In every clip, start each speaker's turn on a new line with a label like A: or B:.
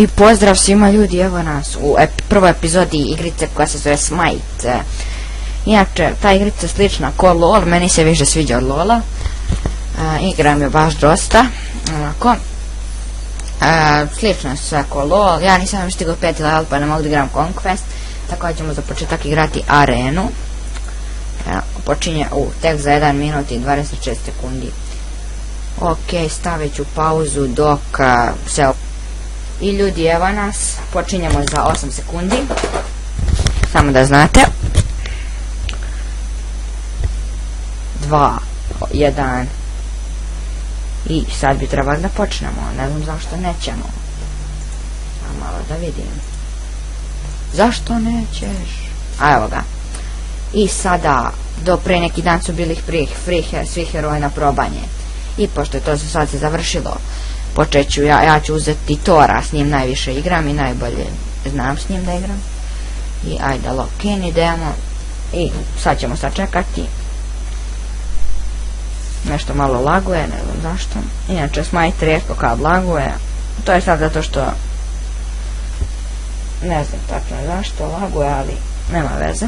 A: I pozdrav svima ljudi, evo nas u prvoj epizodi igrice koja se zove Smite. Inače, ta igrica je slična ko LOL, meni se više sviđa od LOL-a. Igram je baš dosta. Onako. Slično je sve ko LOL, ja nisam još stigao 5 level pa ne mogu da igram Conquest, tako da ćemo za početak igrati arenu. Počinje tek za 1 minut i 26 sekundi. Ok, stavit ću pauzu dok se... I ljudi, evo nas, počinjemo za 8 sekundi, samo da znate. 2, 1, i sad bi trebali da počnemo, ne znam zašto nećemo. Malo da vidim. Zašto nećeš? A evo ga. I sada, do pre neki dan su bili svi heroji na probanje. I pošto je to sad se završilo, počet ću, ja ću uzeti Tora, s njim najviše igram i najbolje znam s njim da igram. I ajde, lock-in, idemo. I sad ćemo sačekati. Nešto malo laguje, ne znam zašto. Inače, Smite rijetko kad laguje. To je sad zato što ne znam tačno zašto laguje, ali nema veze.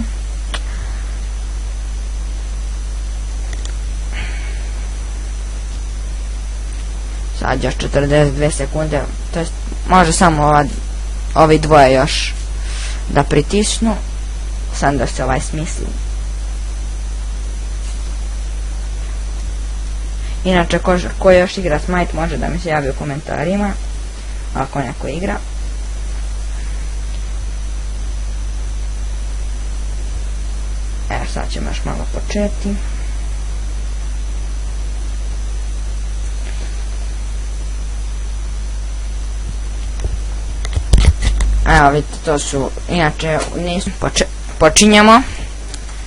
A: Sad još 42 sekunde, to jest može samo ovi dvoje još da pritisnu, sam da se smisli. Inače, ko još igra Smite može da mi se javi u komentarima, ako neko igra. Sad ćemo još malo početi. Evo vidite, to su, inače nisu, počinjemo.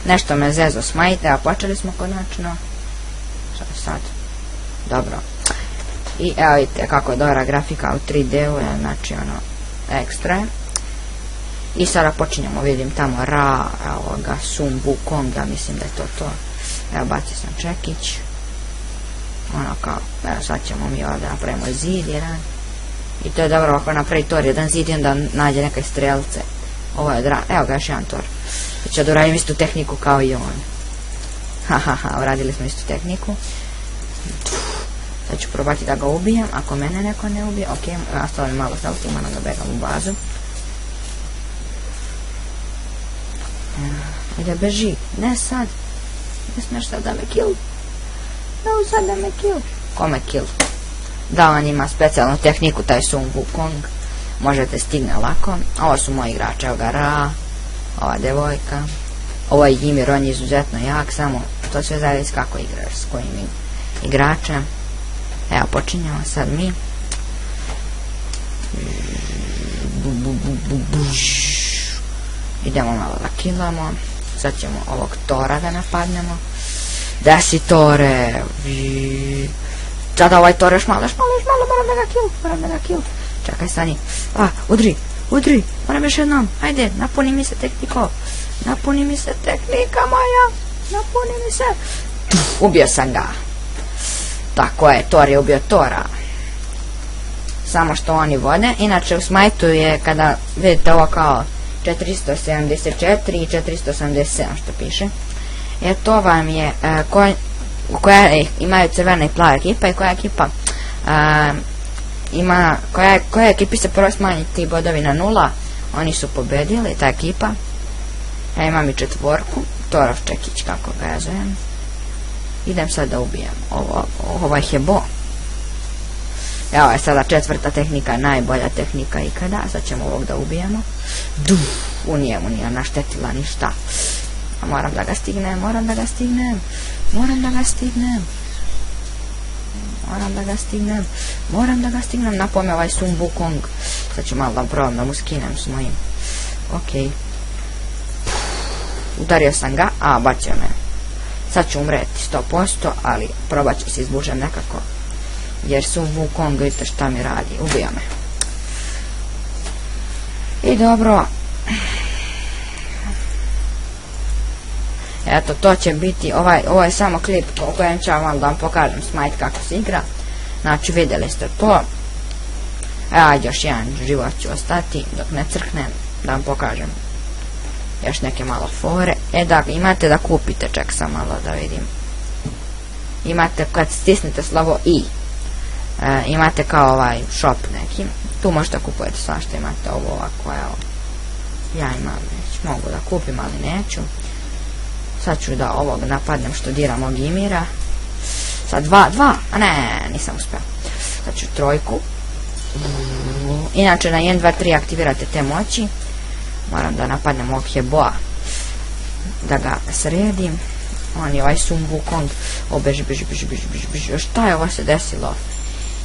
A: Nešto me zezo Smite, a počeli smo konačno. Šta je sad? Dobro. I evo vidite kako je dobra grafika u 3D-u, znači ono, ekstra. I sada počinjemo, vidim tamo Ra, evo ga, Sun Wukonga, mislim da je to. Evo bacio sam čekić. Ono kao, evo sad ćemo mi ovdje napravimo zid jedan. I to je dobro ako napravi Tor jedan zid i onda nađe neke strelce. Ovo je evo ga još jedan Tor. Znači da uradim istu tehniku kao i on. Hahaha, uradili smo istu tehniku. Sad ću probati da ga ubijem, ako mene neko ne ubije. Ok, ostalo mi malo salti, moram da begam u bazu. Ide, beži, ne sad. Ne smiješ sad da me kill. Ne sad da me kill. Kome kill? Da, on ima specijalnu tehniku, taj Sun Wukong. Možete stigne lako. Ovo su moji igrači, evo ga Ra, ova devojka. Ovo je Ymir, on je izuzetno jak, samo to sve zavisi kako igraš, s kojim igračem. Evo, počinjamo sad mi. Idemo malo da killamo. Sad ćemo ovog Tora da napadnemo. Da si Tore. Sada ovaj Tor još malo, moram da ga kill. Čekaj, stani. Udri, moram još jednom. Ajde, napuni mi se tehnika moja. Napuni mi se. Ubio sam ga. Tako je, Tor je ubio Tora. Samo što oni vode. Inače u Smite-u je, kada vidite ovo kao 474 i 487 što piše. To vam je koja imaju crvena i plava ekipa i koja ekipa ima, koja ekipi se prvo smanji ti bodovi na 0, oni su pobedili, ta ekipa. Ja imam i 4, Torov čekić, kako ga ja zovem. Idem sad da ubijem ovaj hebo. Evo je sada 4. tehnika, najbolja tehnika ikada. Sad ćemo ovog da ubijemo. Nije naštetila ništa. Moram da ga stignem. Napome ovaj Sun Wukong. Sad ću malo da probam da mu skinem s mojim. Ok. Udario sam ga, bacio me. Sad ću umreti 100%, ali probat ću se izbužem nekako. Jer Sun Wukong, vidite šta mi radi, ubija me. I dobro. Eto, to će biti, ovo je samo klip u kojem ću vam da vam pokažem Smite kako se igra. Znači, vidjeli ste to. Ajde, još jedan život ću ostati dok ne crknem, da vam pokažem još neke malo fore. Da, imate da kupite, ček sam malo da vidim. Imate, kad stisnete slovo i, imate kao ovaj shop neki, tu možete kupujete svašta, imate ovo ovako, evo. Ja imam, mogu da kupim, ali neću. Sad ću da ovog napadnem što dira mog Imira. Sad dva, a ne, nisam uspio. Sad ću trojku. Inače na 1, 2, 3 aktivirate te moći. Moram da napadnem ovog Heboa, da ga sredim. On je ovaj Sun Wukong. Beži. Šta je ovo se desilo?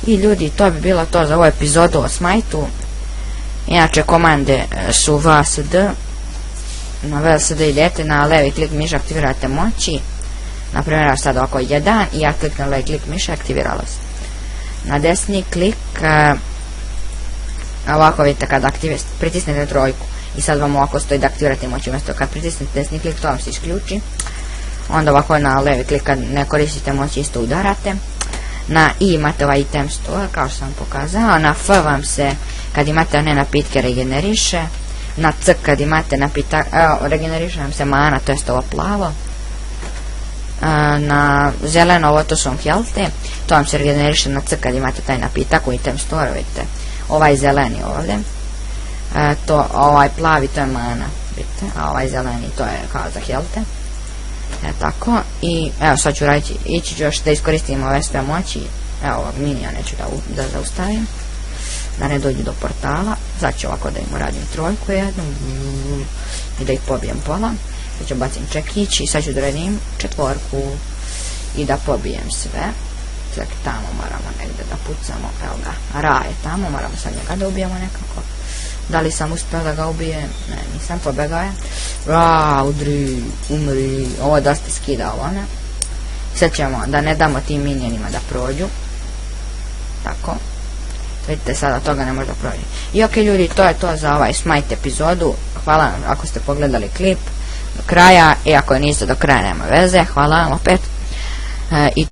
A: I ljudi, to bi bilo to za ovu epizodu o Smite-u. Inače komande su VSD. Na VSD idete, na levi klik miša aktivirate moći. Naprimjer, sad ovako 1 i ja kliknem levi klik miša, aktiviralo se. Na desni klik, ovako vidite kada pritisnete trojku i sad vam ovako stoji da aktivirate moći, umjesto kad pritisnete desni klik to vam se isključi. Onda ovako na levi klik kad ne koristite moći isto udarate. Na I imate ovaj item store kao što sam pokazao, na F vam se kad imate one napitke regeneriše, na C kad imate napitak, regeneriše vam se mana, to jest ovo plavo. Na zeleno ovo to su vam healthe, to vam se regeneriše na C kad imate taj napitak u item store, vidite, ovaj zeleni ovdje, ovaj plavi to je mana, vidite, a ovaj zeleni to je kao za healthe. Tako, i evo sad ću raditi, ići ću još da iskoristim ove sve moći, evo ovog minija neću da zaustavim, da ne dođu do portala. Sad ću ovako da im uradim trojku jednu i da ih pobijem pola. Sad ću bacim čekić i sad ću da radim četvorku i da pobijem sve. Čak tamo moramo negdje da pucamo, evo ga, Ra je tamo, moramo sad njega da ubijemo nekako. Da li sam uspio da ga ubijem? Ne, nisam, pobegao je. Udri, umri, ovo je dosta skida ovo, ne? Sad ćemo da ne damo tim minionima da prođu. Tako. Vidite, sada toga ne može da prođe. I ok ljudi, to je to za ovaj Smite epizodu. Hvala vam ako ste pogledali klip do kraja. I ako niste do kraja, nema veze. Hvala vam opet.